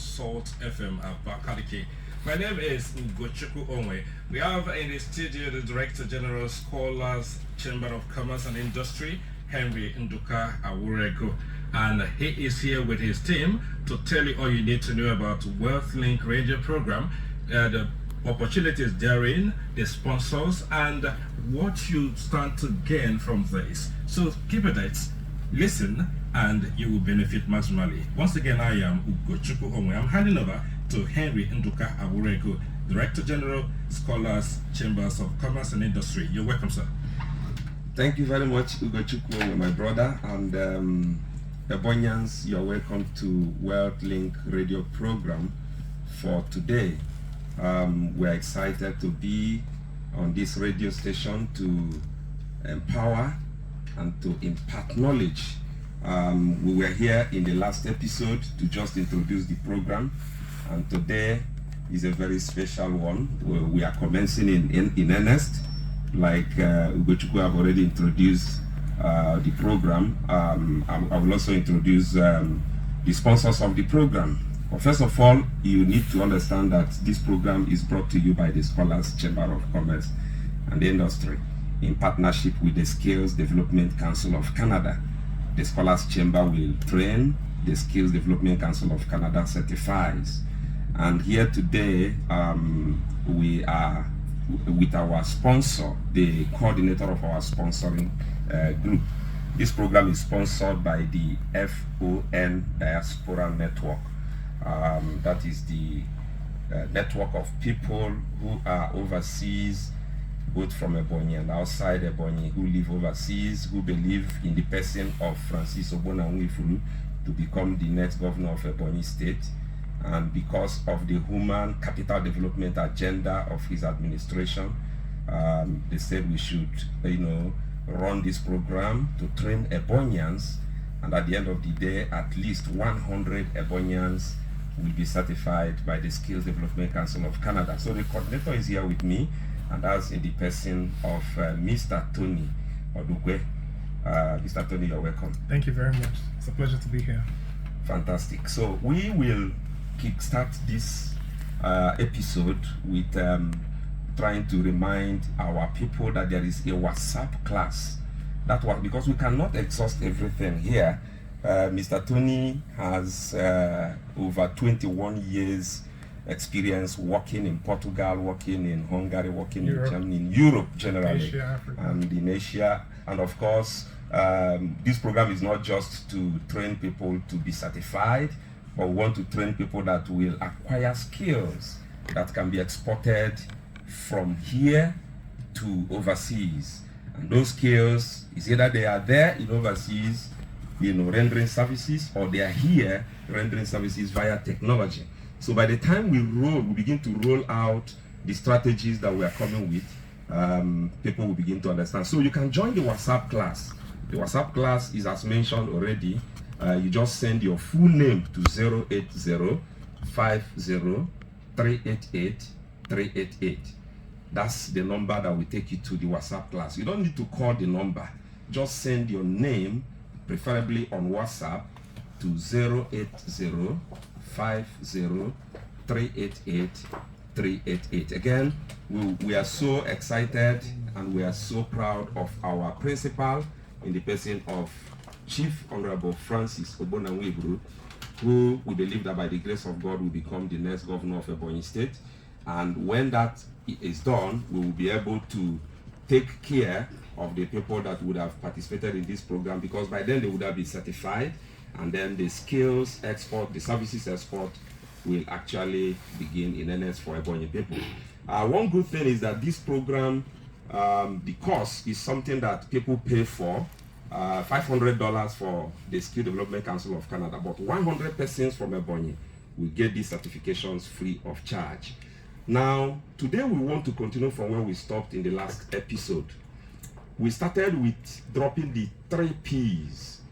Salt FM Abakaliki. My name is Ngochukwu Onwe. We have in the studio the Director General Scholars Chamber of Commerce and Industry, Henry Nduka Awurego, and he is here with his team to tell you all you need to know about WealthLink radio program, the opportunities therein, the sponsors, and what you stand to gain from this. So keep it, listen, and you will benefit maximally. Once again, I am Ugochukwu Onwe. I'm handing over to Henry Nduka Awurego, Director General, Scholars Chambers of Commerce and Industry. You're welcome, sir. Thank you very much, Ugochukwu Onwe, my brother, and Ebonyans, you're welcome to WealthLink radio program for today. We're excited to be on this radio station to empower and to impart knowledge. We were here in the last episode to just introduce the program, and today is a very special one. We are commencing in earnest. Like Ugochukwu have already introduced the program. I will also introduce the sponsors of the program. But first of all, you need to understand that this program is brought to you by the Scholars Chamber of Commerce and Industry in partnership with the Skills Development Council of Canada. The Scholars Chamber will train, the Skills Development Council of Canada certifies. And here today, we are with our sponsor, the coordinator of our sponsoring group. This program is sponsored by the FON Diaspora Network. That is the network of people who are overseas, both from Ebonyi and outside Ebonyi, who live overseas, who believe in the person of Francis Ogbonnawifulu to become the next governor of Ebonyi State. And because of the human capital development agenda of his administration, they said we should, run this program to train Ebonians, and at the end of the day, at least 100 Ebonians will be certified by the Skills Development Council of Canada. So the coordinator is here with me, and that's in the person of Mr. Tony Odukwe. Mr. Tony, you're welcome. Thank you very much. It's a pleasure to be here. Fantastic. So we will kickstart this episode with trying to remind our people that there is a WhatsApp class. That was because we cannot exhaust everything here. Mr. Tony has over 21 years experience working in Portugal, working in Hungary, working in Germany, in Europe generally, Asia, Africa. and in Asia. And of course, this program is not just to train people to be certified, but we want to train people that will acquire skills that can be exported from here to overseas. And those skills is either they are there in overseas, rendering services, or they are here rendering services via technology. So by the time we begin to roll out the strategies that we are coming with, people will begin to understand. So you can join the WhatsApp class. The WhatsApp class is, as mentioned already, you just send your full name to 080-50-388-388. That's the number that will take you to the WhatsApp class. You don't need to call the number. Just send your name, preferably on WhatsApp, to 080-50-388-388. Again, we are so excited and we are so proud of our principal in the person of Chief Honorable Francis Ogbonnawifulu, who we believe that by the grace of God will become the next governor of Ebonyi State. And when that is done, we will be able to take care of the people that would have participated in this program, because by then they would have been certified, and then the skills export, the services export will actually begin in earnest for Ebonyi people. One good thing is that this program, the cost is something that people pay for, $500 for the Skill Development Council of Canada, but 100 persons from Ebonyi will get these certifications free of charge. Now, today we want to continue from where we stopped in the last episode. We started with dropping the 3 P's,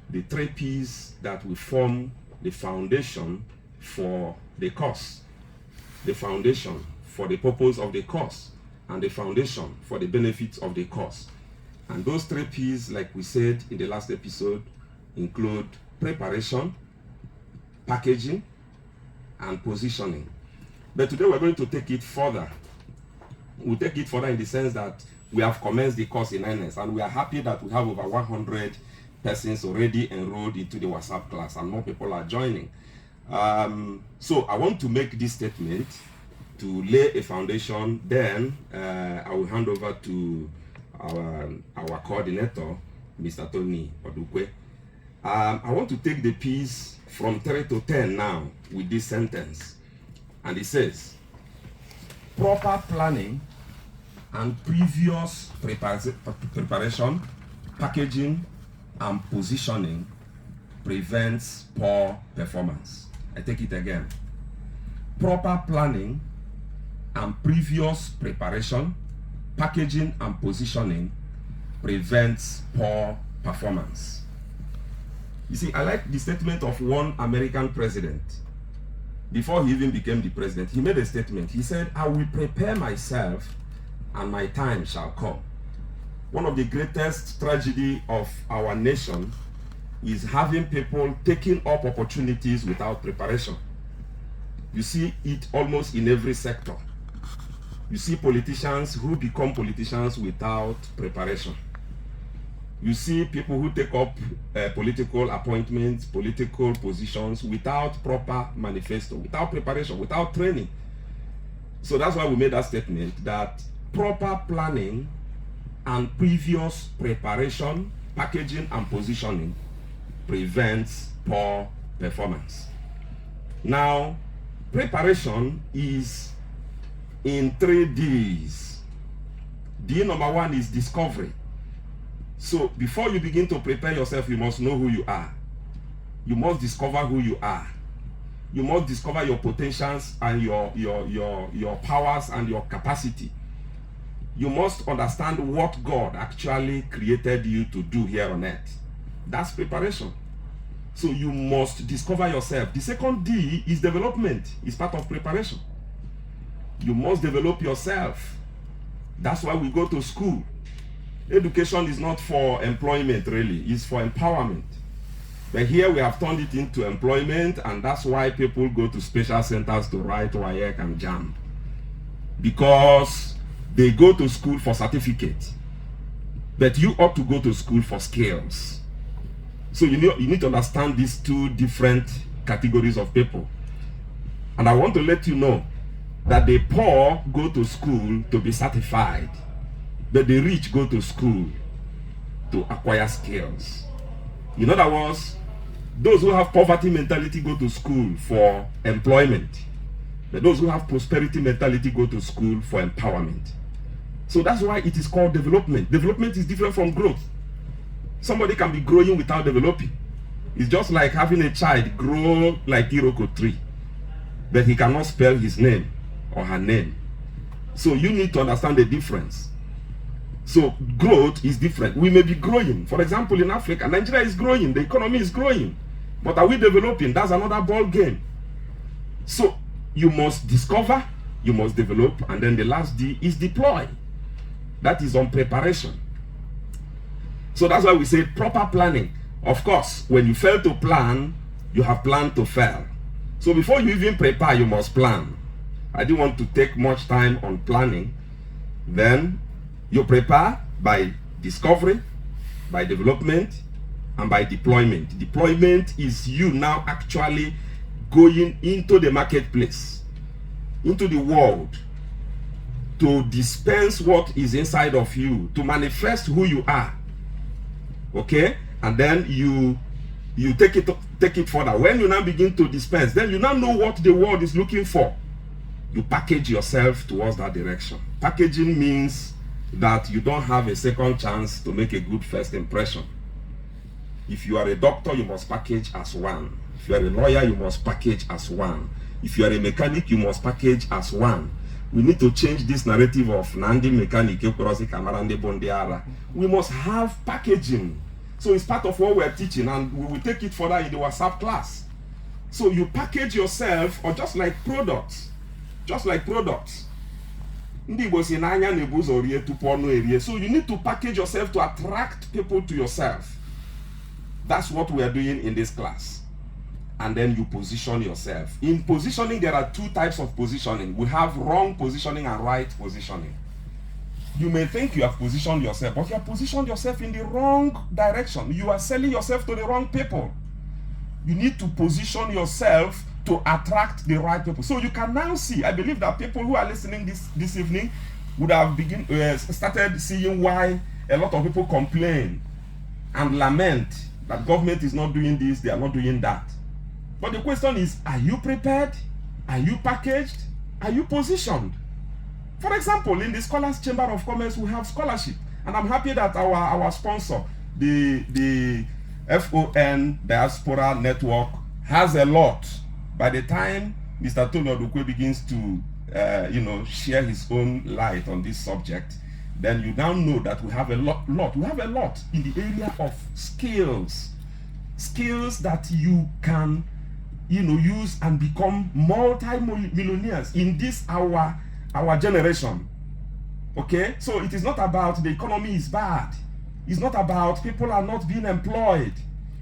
the 3 P's that will form the foundation for the course, the foundation for the purpose of the course, and the foundation for the benefits of the course. And those 3 P's, like we said in the last episode, include preparation, packaging, and positioning. But today we're going to take it further. We'll take it further in the sense that we have commenced the course in earnest, and we are happy that we have over 100 persons already enrolled into the WhatsApp class, and more people are joining. So I want to make this statement to lay a foundation. Then I will hand over to our coordinator, Mr. Tony Odukwe. I want to take the piece from 3 to 10 now with this sentence. And it says, proper planning and previous preparation, packaging, and positioning prevents poor performance. I take it again. Proper planning and previous preparation, packaging, and positioning prevents poor performance. You see, I like the statement of one American president. Before he even became the president, he made a statement. He said, I will prepare myself and my time shall come. One of the greatest tragedy of our nation is having people taking up opportunities without preparation. You see it almost in every sector. You see politicians who become politicians without preparation. You see people who take up political appointments, political positions without proper manifesto, without preparation, without training. So that's why we made that statement that proper planning and previous preparation, packaging, and positioning prevents poor performance. Now, preparation is in 3 Ds. D number 1 is discovery. So before you begin to prepare yourself, you must know who you are. You must discover who you are. You must discover your potentials and your powers and your capacity. You must understand what God actually created you to do here on earth. That's preparation. So you must discover yourself. The second D is development. It's part of preparation. You must develop yourself. That's why we go to school. Education is not for employment really, it's for empowerment. But here we have turned it into employment, and that's why people go to special centers to write WAEC and JAM. Because they go to school for certificate. But you ought to go to school for skills. So you need to understand these 2 different categories of people. And I want to let you know that the poor go to school to be certified. But the rich go to school to acquire skills. In other words, those who have poverty mentality go to school for employment. But those who have prosperity mentality go to school for empowerment. So that's why it is called development. Development is different from growth. Somebody can be growing without developing. It's just like having a child grow like Iroko tree, but he cannot spell his name or her name. So you need to understand the difference. So growth is different. We may be growing. For example, in Africa, Nigeria is growing. The economy is growing. But are we developing? That's another ball game. So you must discover, you must develop, and then the last D is deploy. That is on preparation. So that's why we say proper planning. Of course, when you fail to plan, you have planned to fail. So before you even prepare, you must plan. I didn't want to take much time on planning. Then you prepare by discovery, by development, and by deployment. Deployment is you now actually going into the marketplace, into the world, to dispense what is inside of you, to manifest who you are. Okay? And then you take it further. When you now begin to dispense, then you now know what the world is looking for. You package yourself towards that direction. Packaging means that you don't have a second chance to make a good first impression. If you are a doctor, you must package as one. If you are a lawyer, you must package as one. If you are a mechanic, you must package as one. We need to change this narrative of Nandi mechanic. We must have packaging. So it's part of what we're teaching, and we will take it further in the WhatsApp class. So you package yourself, or just like products. Just like products. So you need to package yourself to attract people to yourself. That's what we are doing in this class. and then you position yourself. In positioning, there are two types of positioning. We have wrong positioning and right positioning. You may think you have positioned yourself, but you have positioned yourself in the wrong direction. You are selling yourself to the wrong people. You need to position yourself to attract the right people. So you can now see, I believe that people who are listening this evening would have started seeing why a lot of people complain and lament that government is not doing this, they are not doing that. But the question is, are you prepared? Are you packaged? Are you positioned? For example, in the Scholars Chamber of Commerce, we have scholarship. And I'm happy that our sponsor, the FON Diaspora Network, has a lot. By the time Mr. Tony Odukwe begins to share his own light on this subject, then you now know that we have a lot. We have a lot in the area of skills that you can use and become multi-millionaires in this our generation. Okay, so it is not about the economy is bad. It's not about people are not being employed.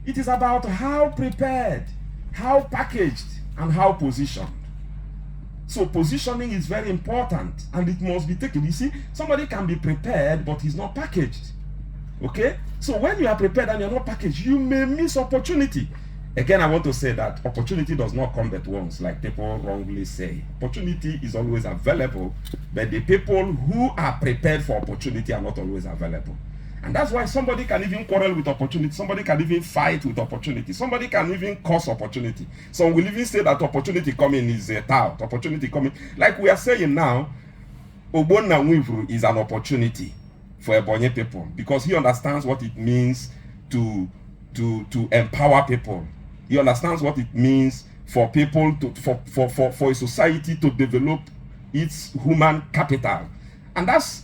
It is about how prepared, how packaged, and how positioned. So positioning is very important, and it must be taken. You see, somebody can be prepared, but he's not packaged. Okay, so when you are prepared and you're not packaged, you may miss opportunity. Again, I want to say that opportunity does not come but once, like people wrongly say. Opportunity is always available, but the people who are prepared for opportunity are not always available. And that's why somebody can even quarrel with opportunity, somebody can even fight with opportunity, somebody can even cause opportunity. Some will even say that opportunity coming is a tout, opportunity coming. Like we are saying now, Ogbonna Nwifuru is an opportunity for Ebonyi people, because he understands what it means to empower people. He understands what it means for people for a society to develop its human capital. And that's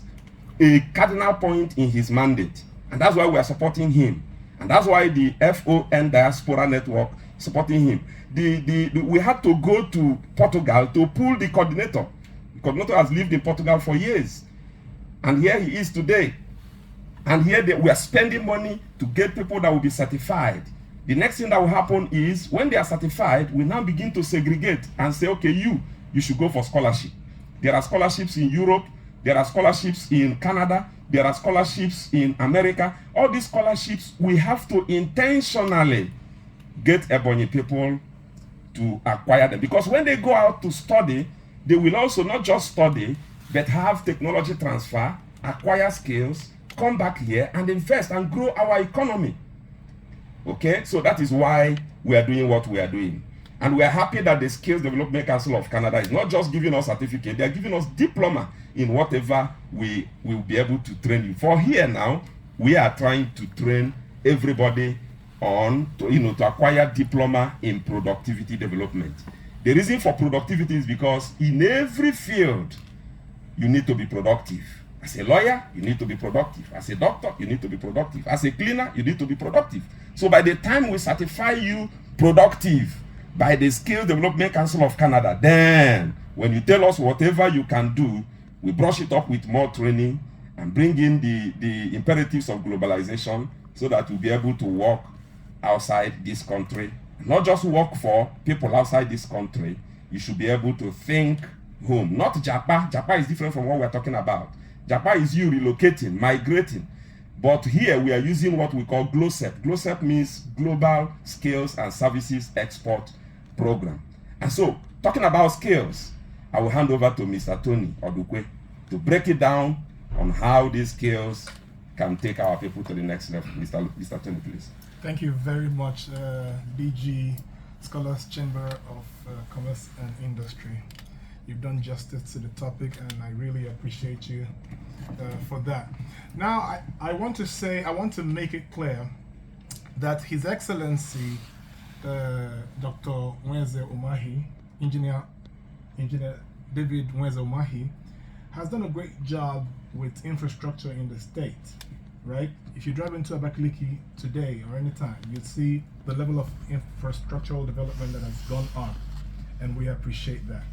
a cardinal point in his mandate. And that's why we are supporting him. And that's why the FON Diaspora Network is supporting him. We had to go to Portugal to pull the coordinator. The coordinator has lived in Portugal for years. And here he is today. And here we are spending money to get people that will be certified. The next thing that will happen is when they are certified, we now begin to segregate and say, okay, you should go for scholarship. There are scholarships in Europe. There are scholarships in Canada. There are scholarships in America. All these scholarships, we have to intentionally get Ebonyi people to acquire them. Because when they go out to study, they will also not just study, but have technology transfer, acquire skills, come back here and invest and grow our economy. Okay, so that is why we are doing what we are doing. And we are happy that the Skills Development Council of Canada is not just giving us certificate, they are giving us diploma in whatever we will be able to train you. For here now, we are trying to train everybody on to acquire diploma in productivity development. The reason for productivity is because in every field, you need to be productive. As a lawyer, you need to be productive. As a doctor, you need to be productive. As a cleaner, you need to be productive. So by the time we certify you productive by the Skills Development Council of Canada, then when you tell us whatever you can do, we brush it up with more training and bring in the imperatives of globalization so that we'll be able to work outside this country. Not just work for people outside this country. You should be able to think home. Not Japa. Japa is different from what we're talking about. Japa is you relocating, migrating. But here we are using what we call GLOSEP. GLOSEP means Global Skills and Services Export Program. And so, talking about skills, I will hand over to Mr. Tony Odukwe to break it down on how these skills can take our people to the next level. Mr. Tony, please. Thank you very much, DG Scholars Chamber of Commerce and Industry. You've done justice to the topic, and I really appreciate you for that. Now, I want to make it clear that His Excellency, Dr. Nwenze Umahi, Engineer David Nwenze Umahi, has done a great job with infrastructure in the state, right? If you drive into Abakaliki today or anytime, you'll see the level of infrastructural development that has gone on, and we appreciate that.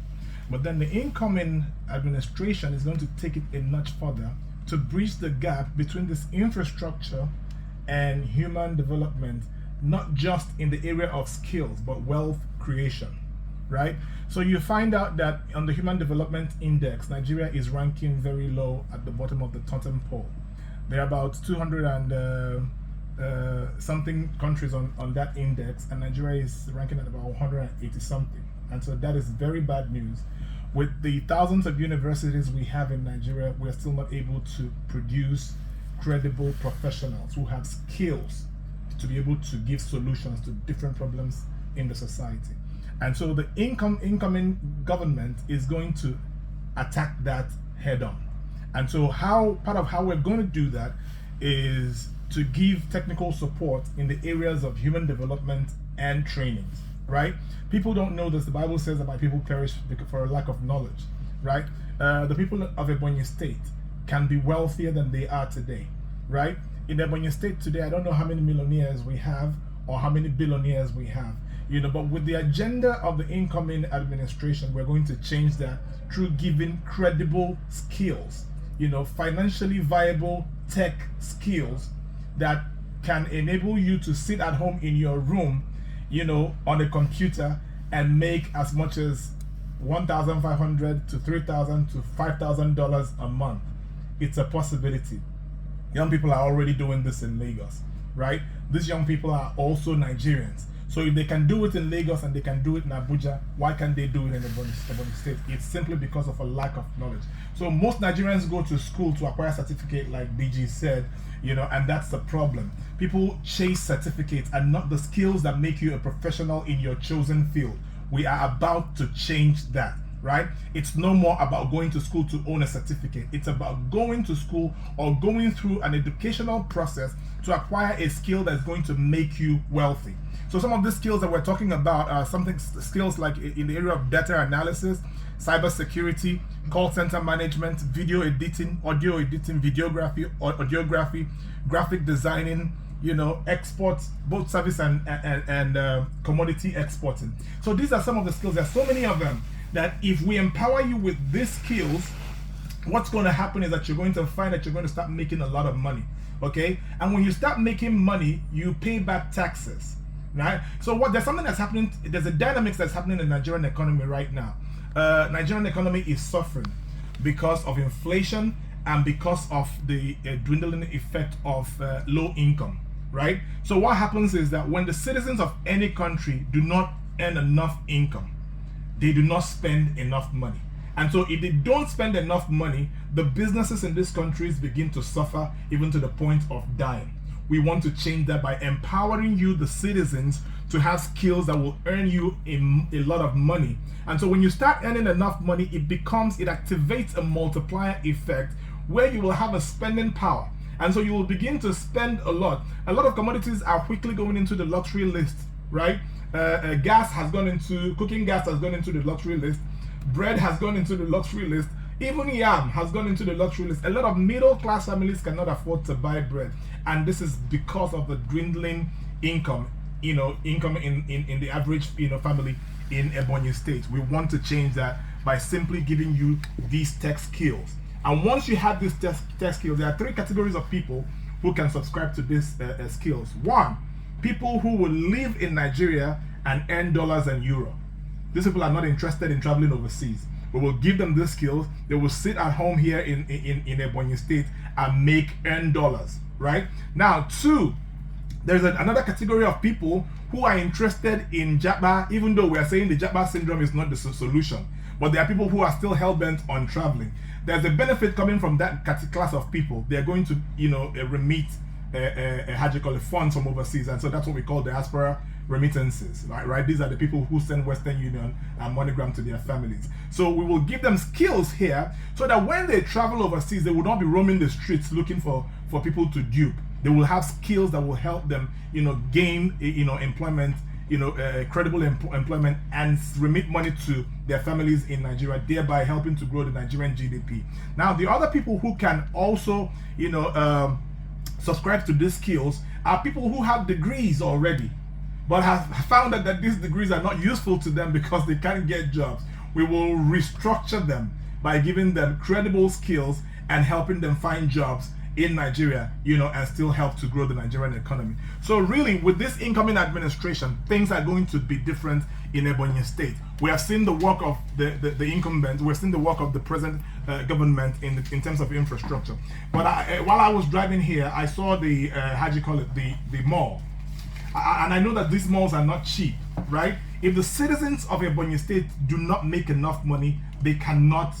But then the incoming administration is going to take it a notch further to bridge the gap between this infrastructure and human development, not just in the area of skills, but wealth creation, right? So you find out that on the Human Development Index, Nigeria is ranking very low at the bottom of the totem pole. There are about 200 and something countries on that index, and Nigeria is ranking at about 180 something. And so that is very bad news. With the thousands of universities we have in Nigeria, we're still not able to produce credible professionals who have skills to be able to give solutions to different problems in the society. And so the incoming government is going to attack that head on. And so part of how we're going to do that is to give technical support in the areas of human development and trainings, right? People don't know this. The Bible says that my people perish for a lack of knowledge, right? The people of Ebonyi State can be wealthier than they are today, right? In Ebonyi State today, I don't know how many millionaires we have or how many billionaires we have, but with the agenda of the incoming administration, we're going to change that through giving credible skills, financially viable tech skills that can enable you to sit at home in your room, on a computer and make as much as $1,500 to $3,000 to $5,000 a month. It's a possibility. Young people are already doing this in Lagos, right? These young people are also Nigerians. So if they can do it in Lagos and they can do it in Abuja, why can't they do it in Ebonyi State? It's simply because of a lack of knowledge. So most Nigerians go to school to acquire a certificate, like BG said, and that's the problem. People chase certificates and not the skills that make you a professional in your chosen field. We are about to change that, right? It's no more about going to school to own a certificate. It's about going to school or going through an educational process to acquire a skill that's going to make you wealthy. So some of the skills that we're talking about are skills like in the area of data analysis, cybersecurity, call center management, video editing, audio editing, videography, audiography, graphic designing, exports, both service and commodity exporting. So these are some of the skills. There's so many of them that if we empower you with these skills, what's going to happen is that you're going to find that you're going to start making a lot of money, okay? And when you start making money, you pay back taxes, right? So there's something that's happening, there's a dynamics that's happening in the Nigerian economy right now. Nigerian economy is suffering because of inflation and because of the dwindling effect of low income, right? So what happens is that when the citizens of any country do not earn enough income, they do not spend enough money. And so if they don't spend enough money, the businesses in these countries begin to suffer even to the point of dying. We want to change that by empowering you, the citizens, to have skills that will earn you a lot of money. And so when you start earning enough money, it activates a multiplier effect where you will have a spending power. And so you will begin to spend a lot. A lot of commodities are quickly going into the luxury list, right? Cooking gas has gone into the luxury list. Bread has gone into the luxury list. Even yam has gone into the luxury list. A lot of middle class families cannot afford to buy bread. And this is because of the dwindling income in the average, family in Ebonyi State. We want to change that by simply giving you these tech skills. And once you have these tech skills, there are three categories of people who can subscribe to these skills. One, people who will live in Nigeria and earn dollars and euro. These people are not interested in traveling overseas. We will give them these skills. They will sit at home here in Ebonyi State and earn dollars, right? Now, two, there's another category of people who are interested in Japa, even though we are saying the Japa syndrome is not the solution. But there are people who are still hell-bent on traveling. There's a benefit coming from that class of people. They're going to, remit funds from overseas, and so that's what we call diaspora remittances, right? These are the people who send Western Union and MoneyGram to their families. So we will give them skills here so that when they travel overseas, they will not be roaming the streets looking for people to dupe. They will have skills that will help them, gain, employment, credible employment and remit money to their families in Nigeria, thereby helping to grow the Nigerian GDP. Now, the other people who can also, subscribe to these skills are people who have degrees already, but have found out that these degrees are not useful to them because they can't get jobs. We will restructure them by giving them credible skills and helping them find jobs in Nigeria, and still help to grow the Nigerian economy. So really, with this incoming administration, things are going to be different in Ebonyi State. We have seen the work of the incumbent, we've seen the work of the present government in terms of infrastructure. But while I was driving here, I saw the, the mall. And I know that these malls are not cheap, right? If the citizens of Ebonyi State do not make enough money, they cannot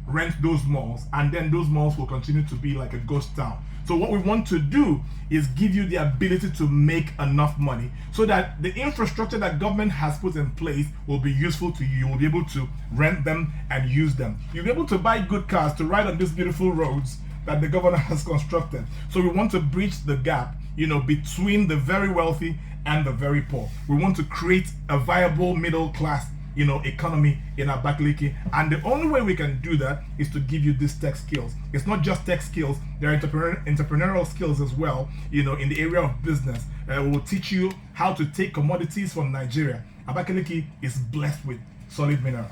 rent those malls, and then those malls will continue to be like a ghost town. So what we want to do is give you the ability to make enough money so that the infrastructure that government has put in place will be useful to you. You will be able to rent them and use them. You'll be able to buy good cars to ride on these beautiful roads that the governor has constructed. So we want to bridge the gap, between the very wealthy and the very poor. We want to create a viable middle class economy in Abakaliki, and the only way we can do that is to give you these tech skills. It's not just tech skills, there are entrepreneurial skills as well, in the area of business. We will teach you how to take commodities from Nigeria. Abakaliki is blessed with solid minerals.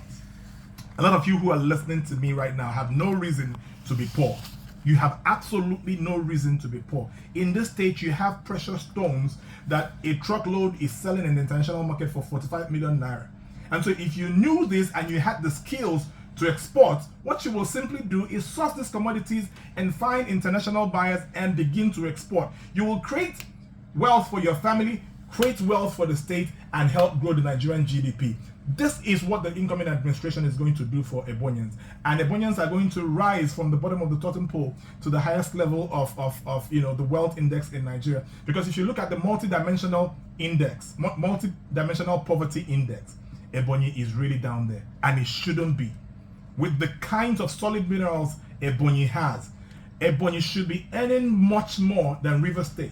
A lot of you who are listening to me right now have no reason to be poor. You have absolutely no reason to be poor. In this state, you have precious stones that a truckload is selling in the international market for 45 million naira. And so if you knew this and you had the skills to export, what you will simply do is source these commodities and find international buyers and begin to export. You will create wealth for your family, create wealth for the state, and help grow the Nigerian GDP. This is what the incoming administration is going to do for Ebonians. And Ebonians are going to rise from the bottom of the totem pole to the highest level of the wealth index in Nigeria. Because if you look at the multidimensional index, multidimensional poverty index, Ebonyi is really down there, and it shouldn't be. With the kinds of solid minerals Ebonyi has, Ebonyi should be earning much more than River State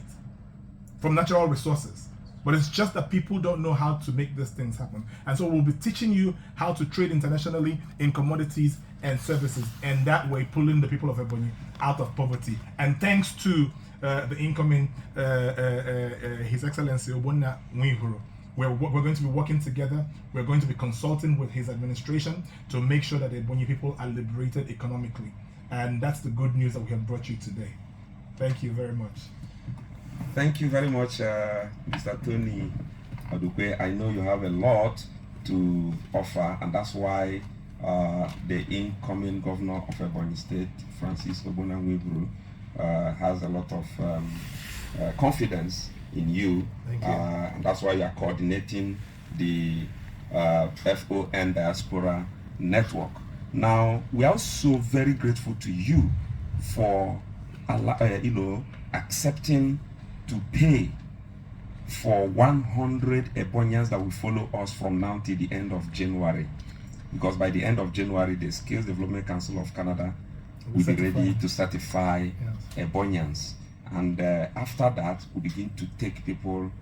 from natural resources. But it's just that people don't know how to make these things happen. And so we'll be teaching you how to trade internationally in commodities and services, and that way pulling the people of Ebonyi out of poverty. And thanks to the incoming His Excellency Ogbonna Nwihuru, we're going to be working together. We're going to be consulting with his administration to make sure that the Ebonyi people are liberated economically. And that's the good news that we have brought you today. Thank you very much. Thank you very much, Mr. Tony Adukwe. I know you have a lot to offer, and that's why the incoming governor of Ebonyi State, Francis Ogbonna Nwihuru, has a lot of confidence in you. Thank you. And that's why you are coordinating the FON Diaspora Network. Now, we are also very grateful to you for accepting to pay for 100 Ebonians that will follow us from now till the end of January. Because by the end of January, the Skills Development Council of Canada will be ready to certify Ebonians. And after that, we begin to take people,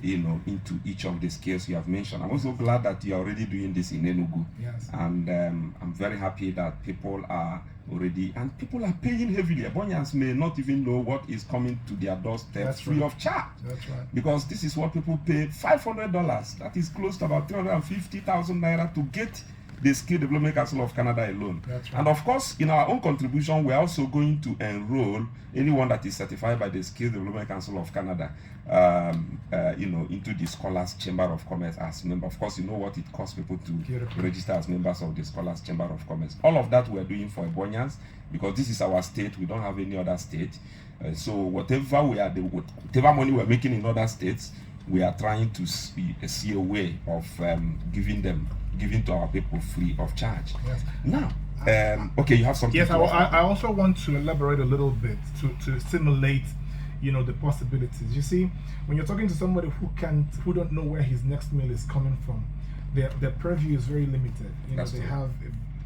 into each of the skills you have mentioned. I'm also glad that you are already doing this in Enugu. Yes. And I'm very happy that people are already, and people are paying heavily. Ebonians may not even know what is coming to their doorstep free of charge. That's right. Because this is what people pay, $500. That is close to about 350,000 naira to get the Skill Development Council of Canada alone. That's right. And of course, in our own contribution, we're also going to enroll anyone that is certified by the Skill Development Council of Canada, into the Scholars Chamber of Commerce as member. Of course, you know what it costs people to register as members of the Scholars Chamber of Commerce. All of that we're doing for Ebonians, because this is our state. We don't have any other state. So whatever money we're making in other states, we are trying to see a way of giving to our people free of charge. Yes. Now, okay, you have something. Yes, to I also want to elaborate a little bit to simulate, the possibilities. You see, when you're talking to somebody who don't know where his next meal is coming from, their purview is very limited.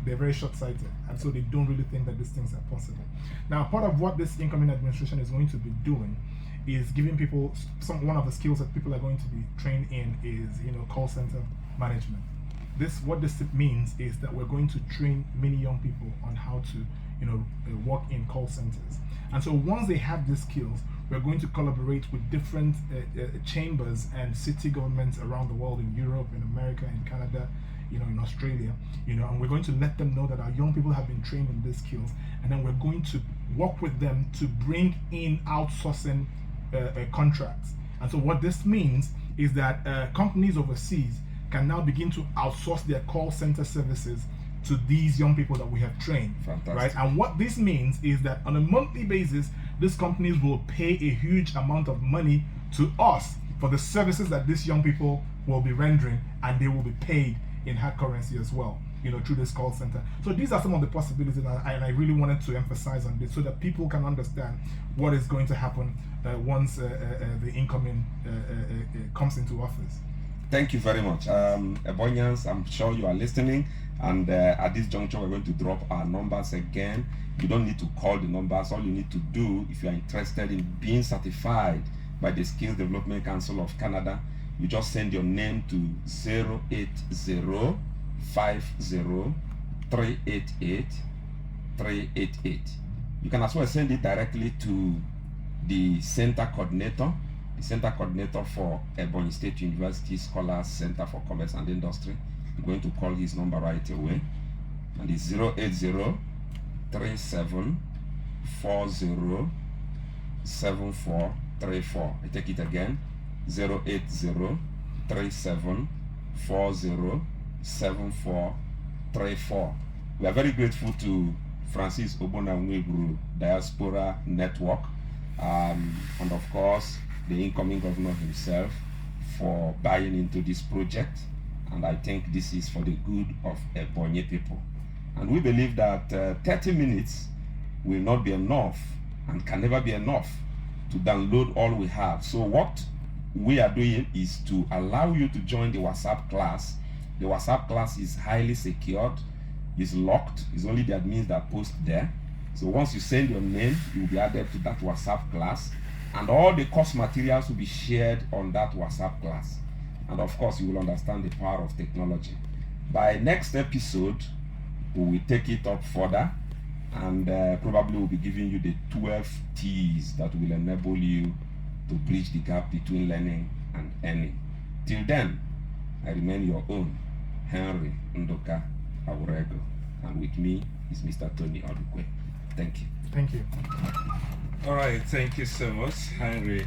They're very short-sighted, and so they don't really think that these things are possible. Now, part of what this incoming administration is going to be doing is giving people one of the skills that people are going to be trained in is call center management. What this means is that we're going to train many young people on how to work in call centers. And so once they have these skills, we're going to collaborate with different chambers and city governments around the world, in Europe, in America, in Canada, in Australia, and we're going to let them know that our young people have been trained in these skills, and then we're going to work with them to bring in outsourcing contracts. And so what this means is that companies overseas can now begin to outsource their call center services to these young people that we have trained. Fantastic. Right? And what this means is that on a monthly basis, these companies will pay a huge amount of money to us for the services that these young people will be rendering, and they will be paid in hard currency as well, through this call center. So these are some of the possibilities, and I really wanted to emphasize on this so that people can understand what is going to happen once the incoming comes into office. Thank you very much. Ebonians, I'm sure you are listening, and at this juncture we're going to drop our numbers again. You don't need to call the numbers. All you need to do, if you are interested in being certified by the Skills Development Council of Canada, you just send your name to 08050388388. You can as well send it directly to the center coordinator for Ebonyi State University Scholars Center for Commerce and Industry. I'm going to call his number right away, and it's 08037407434. I take it again, 08037407434. We are very grateful to Francis Ogbonna Diaspora Network, and of course the incoming governor himself, for buying into this project. And I think this is for the good of Ebonyi people. And we believe that 30 minutes will not be enough and can never be enough to download all we have. So what we are doing is to allow you to join the WhatsApp class. The WhatsApp class is highly secured, is locked, it's only the admins that post there. So once you send your name, you'll be added to that WhatsApp class, and all the course materials will be shared on that WhatsApp class. And of course, you will understand the power of technology. By next episode, we will take it up further, and probably we'll be giving you the 12 T's that will enable you to bridge the gap between learning and earning. Till then, I remain your own, Henry Nduka Awurego, and with me is Mr. Tony Odukwe. Thank you. Thank you. All right, thank you so much, Henry